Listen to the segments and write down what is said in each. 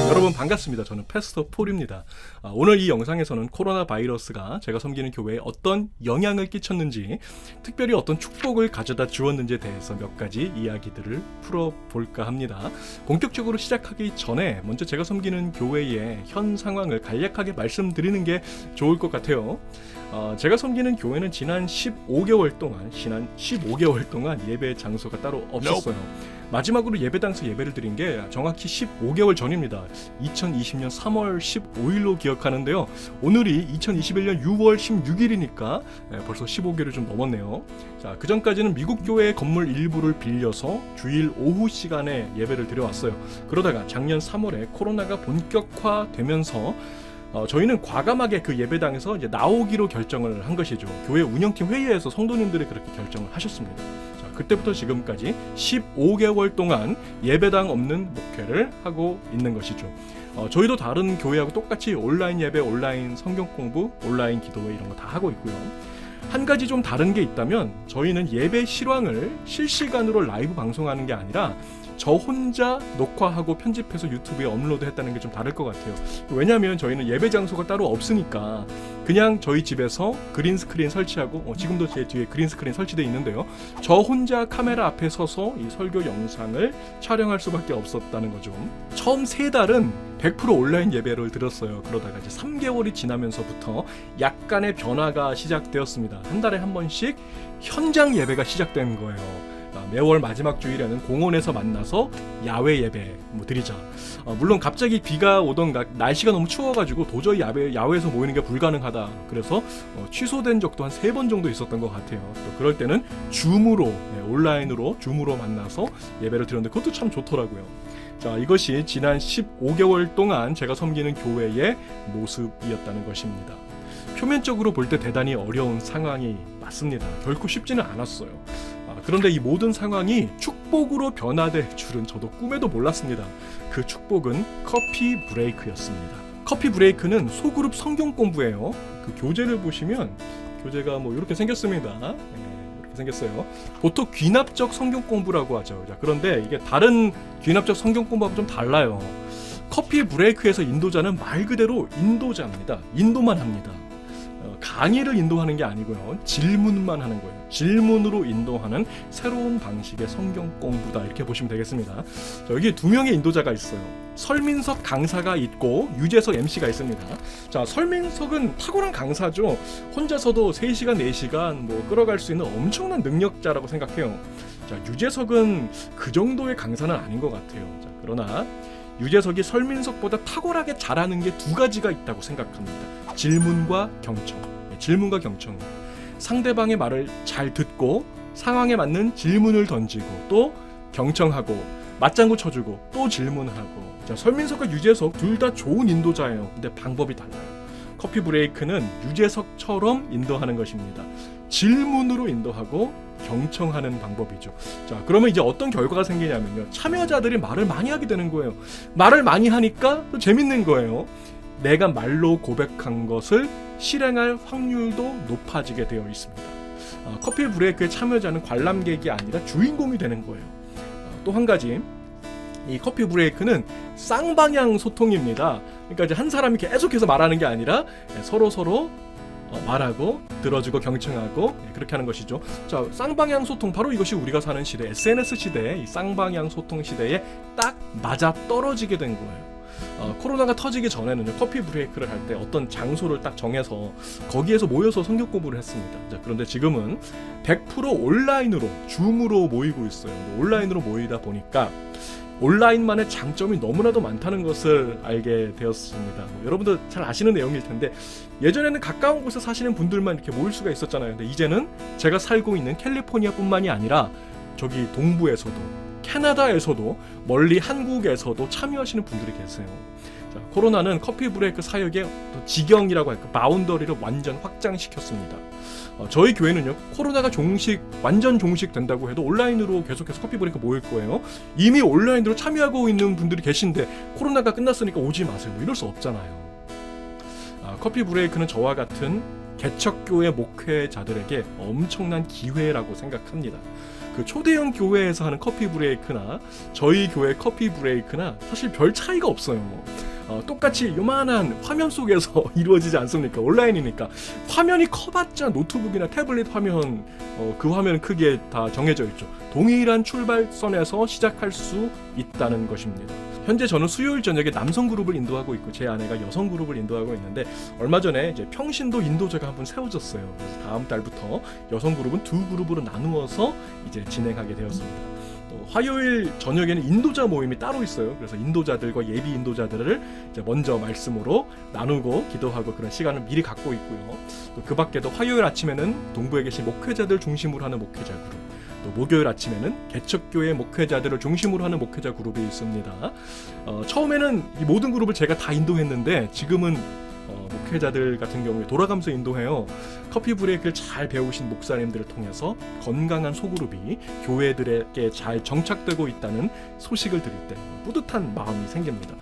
여러분 반갑습니다. 저는 패스터 폴입니다. 오늘 이 영상에서는 코로나 바이러스가 제가 섬기는 교회에 어떤 영향을 끼쳤는지, 특별히 어떤 축복을 가져다 주었는지에 대해서 몇 가지 이야기들을 풀어볼까 합니다. 본격적으로 시작하기 전에 먼저 제가 섬기는 교회의 현 상황을 간략하게 말씀드리는 게 좋을 것 같아요. 제가 섬기는 교회는 지난 15개월 동안 예배 장소가 따로 없었어요. 마지막으로 예배당에서 예배를 드린 게 정확히 15개월 전입니다. 2020년 3월 15일로 기억하는데요. 오늘이 2021년 6월 16일이니까 벌써 15개월이 좀 넘었네요. 자, 그 전까지는 미국 교회 건물 일부를 빌려서 주일 오후 시간에 예배를 드려왔어요. 그러다가 작년 3월에 코로나가 본격화되면서 저희는 과감하게 그 예배당에서 이제 나오기로 결정을 한 것이죠. 교회 운영팀 회의에서 성도님들이 그렇게 결정을 하셨습니다. 자, 그때부터 지금까지 15개월 동안 예배당 없는 목회를 하고 있는 것이죠. 저희도 다른 교회하고 똑같이 온라인 예배, 온라인 성경 공부, 온라인 기도회 이런 거 다 하고 있고요. 한 가지 좀 다른 게 있다면 저희는 예배 실황을 실시간으로 라이브 방송하는 게 아니라 저 혼자 녹화하고 편집해서 유튜브에 업로드했다는 게 좀 다를 것 같아요. 왜냐하면 저희는 예배 장소가 따로 없으니까 그냥 저희 집에서 그린 스크린 설치하고 지금도 제 뒤에 그린 스크린 설치되어 있는데요. 저 혼자 카메라 앞에 서서 이 설교 영상을 촬영할 수밖에 없었다는 거죠. 처음 3달은 100% 온라인 예배를 드렸어요. 그러다가 이제 3개월이 지나면서부터 약간의 변화가 시작되었습니다. 한 달에 한 번씩 현장 예배가 시작된 거예요. 매월 마지막 주일에는 공원에서 만나서 야외 예배 드리자. 물론 갑자기 비가 오던가 날씨가 너무 추워가지고 도저히 야외에서 모이는 게 불가능하다. 그래서 취소된 적도 한 3번 정도 있었던 것 같아요. 또 그럴 때는 줌으로, 온라인으로 줌으로 만나서 예배를 드렸는데 그것도 참 좋더라고요. 자, 이것이 지난 15개월 동안 제가 섬기는 교회의 모습이었다는 것입니다. 표면적으로 볼 때 대단히 어려운 상황이 맞습니다. 결코 쉽지는 않았어요. 그런데 이 모든 상황이 축복으로 변화될 줄은 저도 꿈에도 몰랐습니다. 그 축복은 커피 브레이크였습니다. 커피 브레이크는 소그룹 성경 공부예요. 그 교재를 보시면 교재가 이렇게 생겼습니다. 이렇게 생겼어요. 보통 귀납적 성경 공부라고 하죠. 자, 그런데 이게 다른 귀납적 성경 공부하고 좀 달라요. 커피 브레이크에서 인도자는 말 그대로 인도자입니다. 인도만 합니다. 강의를 인도하는 게 아니고요. 질문만 하는 거예요. 질문으로 인도하는 새로운 방식의 성경 공부다. 이렇게 보시면 되겠습니다. 자, 여기 2명의 인도자가 있어요. 설민석 강사가 있고 유재석 MC가 있습니다. 자, 설민석은 탁월한 강사죠. 혼자서도 3시간, 4시간 끌어갈 수 있는 엄청난 능력자라고 생각해요. 자, 유재석은 그 정도의 강사는 아닌 것 같아요. 자, 그러나 유재석이 설민석보다 탁월하게 잘하는 게 2가지가 있다고 생각합니다. 질문과 경청. 질문과 경청. 상대방의 말을 잘 듣고 상황에 맞는 질문을 던지고 또 경청하고 맞장구 쳐주고 또 질문하고. 자, 설민석과 유재석 둘 다 좋은 인도자예요. 근데 방법이 달라요. 커피 브레이크는 유재석처럼 인도하는 것입니다. 질문으로 인도하고 경청하는 방법이죠. 자, 그러면 이제 어떤 결과가 생기냐면요. 참여자들이 말을 많이 하게 되는 거예요. 말을 많이 하니까 또 재밌는 거예요. 내가 말로 고백한 것을 실행할 확률도 높아지게 되어 있습니다. 커피 브레이크의 참여자는 관람객이 아니라 주인공이 되는 거예요. 또 한 가지, 이 커피 브레이크는 쌍방향 소통입니다. 그러니까 이제 한 사람이 계속해서 말하는 게 아니라 서로 말하고 들어주고 경청하고 그렇게 하는 것이죠. 자, 쌍방향 소통, 바로 이것이 우리가 사는 시대, SNS 시대에 이 쌍방향 소통 시대에 딱 맞아 떨어지게 된 거예요. 코로나가 터지기 전에는요, 커피 브레이크를 할 때 어떤 장소를 딱 정해서 거기에서 모여서 성경 공부를 했습니다. 자, 그런데 지금은 100% 온라인으로, 줌으로 모이고 있어요. 온라인으로 모이다 보니까 온라인만의 장점이 너무나도 많다는 것을 알게 되었습니다. 여러분도 잘 아시는 내용일 텐데, 예전에는 가까운 곳에 사시는 분들만 이렇게 모일 수가 있었잖아요. 근데 이제는 제가 살고 있는 캘리포니아뿐만이 아니라 저기 동부에서도, 캐나다에서도, 멀리 한국에서도 참여하시는 분들이 계세요. 자, 코로나는 커피 브레이크 사역의 지경이라고 할까, 바운더리를 완전 확장시켰습니다. 저희 교회는요, 코로나가 완전 종식된다고 해도 온라인으로 계속해서 커피 브레이크 모일 거예요. 이미 온라인으로 참여하고 있는 분들이 계신데 코로나가 끝났으니까 오지 마세요. 이럴 수 없잖아요. 커피 브레이크는 저와 같은 개척교회 목회자들에게 엄청난 기회라고 생각합니다. 그 초대형 교회에서 하는 커피 브레이크나 저희 교회 커피 브레이크나 사실 별 차이가 없어요. 똑같이 요만한 화면 속에서 이루어지지 않습니까? 온라인이니까 화면이 커봤자 노트북이나 태블릿 화면, 그 화면 크기에 다 정해져 있죠. 동일한 출발선에서 시작할 수 있다는 것입니다. 현재 저는 수요일 저녁에 남성 그룹을 인도하고 있고 제 아내가 여성 그룹을 인도하고 있는데 얼마 전에 이제 평신도 인도자가 한 번 세워졌어요. 그래서 다음 달부터 여성 그룹은 두 그룹으로 나누어서 이제 진행하게 되었습니다. 화요일 저녁에는 인도자 모임이 따로 있어요. 그래서 인도자들과 예비 인도자들을 이제 먼저 말씀으로 나누고 기도하고 그런 시간을 미리 갖고 있고요. 또 그 밖에도 화요일 아침에는 동부에 계신 목회자들 중심으로 하는 목회자 그룹, 또 목요일 아침에는 개척교회 목회자들을 중심으로 하는 목회자 그룹이 있습니다. 처음에는 이 모든 그룹을 제가 다 인도했는데 지금은 목회자들 같은 경우에 돌아가면서 인도해요. 커피 브레이크를 잘 배우신 목사님들을 통해서 건강한 소그룹이 교회들에게 잘 정착되고 있다는 소식을 들을 때 뿌듯한 마음이 생깁니다.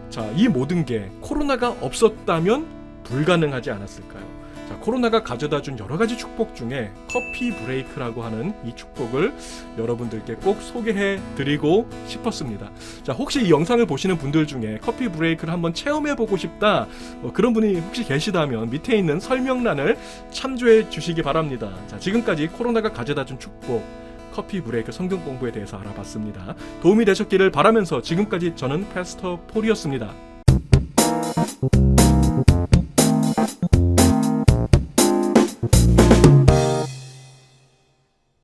자, 이 모든 게 코로나가 없었다면 불가능하지 않았을까요? 자, 코로나가 가져다준 여러 가지 축복 중에 커피 브레이크라고 하는 이 축복을 여러분들께 꼭 소개해 드리고 싶었습니다. 자, 혹시 이 영상을 보시는 분들 중에 커피 브레이크를 한번 체험해 보고 싶다, 그런 분이 혹시 계시다면 밑에 있는 설명란을 참조해 주시기 바랍니다. 자, 지금까지 코로나가 가져다준 축복 커피 브레이크 성경 공부에 대해서 알아봤습니다. 도움이 되셨기를 바라면서 지금까지 저는 패스터 폴이었습니다.